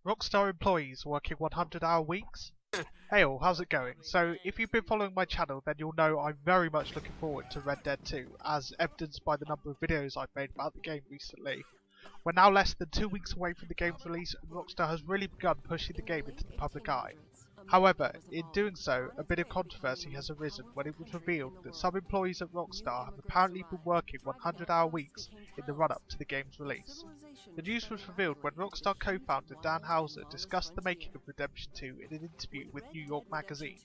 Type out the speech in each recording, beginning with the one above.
Rockstar employees working 100-hour weeks? Hey all, how's it going? So, if you've been following my channel, then you'll know I'm very much looking forward to Red Dead 2, as evidenced by the number of videos I've made about the game recently. We're now less than 2 weeks away from the game's release, and Rockstar has really begun pushing the game into the public eye. However, in doing so, a bit of controversy has arisen when it was revealed that some employees at Rockstar have apparently been working 100-hour weeks in the run-up to the game's release. The news was revealed when Rockstar co-founder Dan Houser discussed the making of Redemption 2 in an interview with New York Magazine.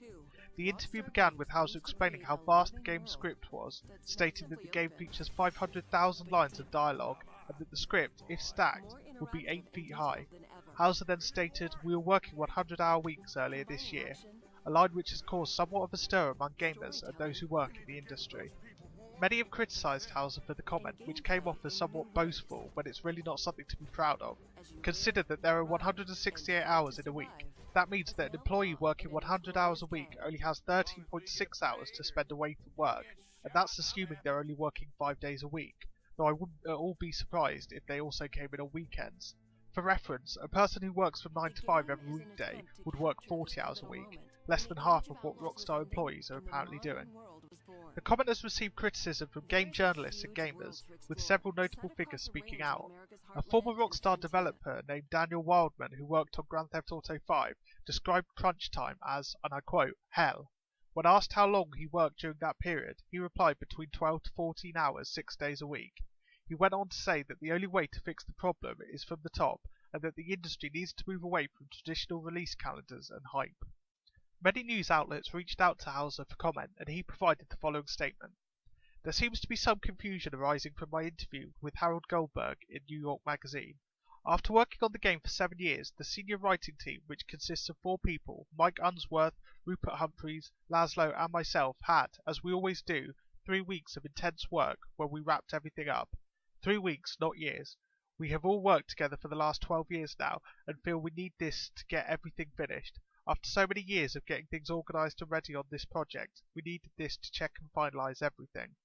The interview began with Houser explaining how vast the game's script was, stating that the game features 500,000 lines of dialogue and that the script, if stacked, would be 8 feet high. Houser then stated, "We were working 100-hour weeks earlier this year," a line which has caused somewhat of a stir among gamers and those who work in the industry. Many have criticised Houser for the comment, which came off as somewhat boastful when it's really not something to be proud of. Consider that there are 168 hours in a week. That means that an employee working 100 hours a week only has 13.6 hours to spend away from work, and that's assuming they're only working 5 days a week, though I wouldn't at all be surprised if they also came in on weekends. For reference, a person who works from 9 to 5 every weekday would work 40 hours a week, less than half of what Rockstar employees are apparently doing. The comment has received criticism from game journalists and gamers, with several notable figures speaking out. A former Rockstar developer named Daniel Wildman, who worked on Grand Theft Auto 5, described crunch time as, and I quote, "hell." When asked how long he worked during that period, he replied between 12 to 14 hours 6 days a week. He went on to say that the only way to fix the problem is from the top, and that the industry needs to move away from traditional release calendars and hype. Many news outlets reached out to Houser for comment, and he provided the following statement. "There seems to be some confusion arising from my interview with Harold Goldberg in New York Magazine. After working on the game for 7 years, the senior writing team, which consists of 4 people, Mike Unsworth, Rupert Humphreys, Laszlo and myself, had, as we always do, 3 weeks of intense work where we wrapped everything up. 3 weeks, not years. We have all worked together for the last 12 years now and feel we need this to get everything finished. After so many years of getting things organised and ready on this project, we needed this to check and finalise everything.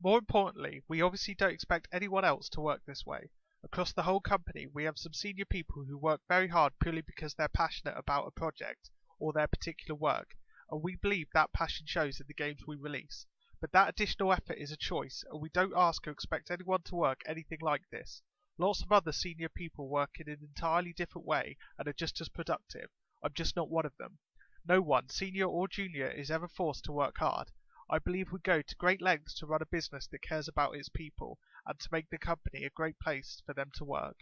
More importantly, we obviously don't expect anyone else to work this way. Across the whole company, we have some senior people who work very hard purely because they're passionate about a project or their particular work, and we believe that passion shows in the games we release. But that additional effort is a choice, and we don't ask or expect anyone to work anything like this. Lots of other senior people work in an entirely different way and are just as productive. I'm just not one of them. No one, senior or junior, is ever forced to work hard. I believe we go to great lengths to run a business that cares about its people and to make the company a great place for them to work."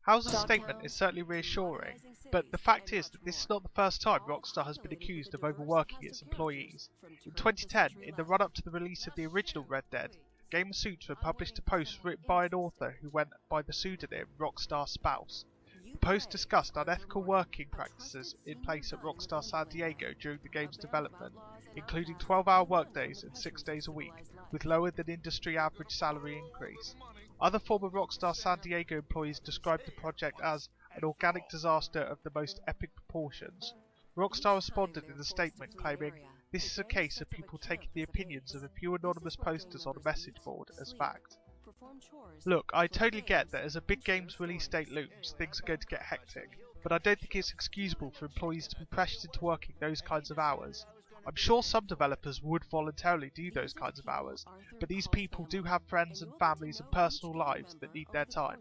Houser's statement is certainly reassuring, but the fact is that this is not the first time Rockstar has been accused of overworking its employees. In 2010, in the run-up to the release of the original Red Dead, Gamer Sutra published a post written by an author who went by the pseudonym Rockstar Spouse. The post discussed unethical working practices in place at Rockstar San Diego during the game's development, including 12-hour workdays and 6 days a week, with lower than industry average salary increase. Other former Rockstar San Diego employees described the project as an organic disaster of the most epic proportions. Rockstar responded in a statement claiming, "This is a case of people taking the opinions of a few anonymous posters on a message board as fact." Look, I totally get that as a big game's release date looms, things are going to get hectic, but I don't think it's excusable for employees to be pressured into working those kinds of hours. I'm sure some developers would voluntarily do those kinds of hours, but these people do have friends and families and personal lives that need their time.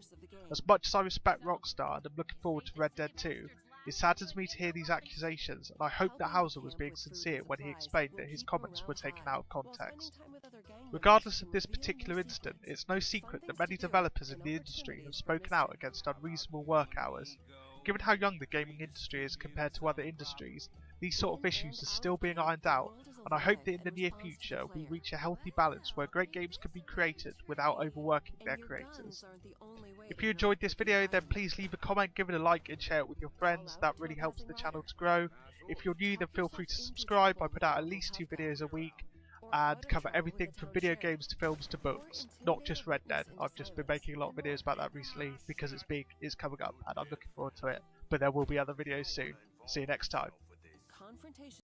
As much as I respect Rockstar and am looking forward to Red Dead 2, it saddens me to hear these accusations, and I hope that Houser was being sincere when he explained that his comments were taken out of context. Regardless of this particular incident, it's no secret that many developers in the industry have spoken out against unreasonable work hours. Given how young the gaming industry is compared to other industries, these sort of issues are still being ironed out, and I hope that in the near future we reach a healthy balance where great games can be created without overworking their creators. If you enjoyed this video, then please leave a comment, give it a like and share it with your friends. That really helps the channel to grow. If you're new, then feel free to subscribe. I put out at least 2 videos a week and cover everything from video games to films to books, not just Red Dead. I've just been making a lot of videos about that recently because it's big, it's coming up and I'm looking forward to it, but there will be other videos soon. See you next time.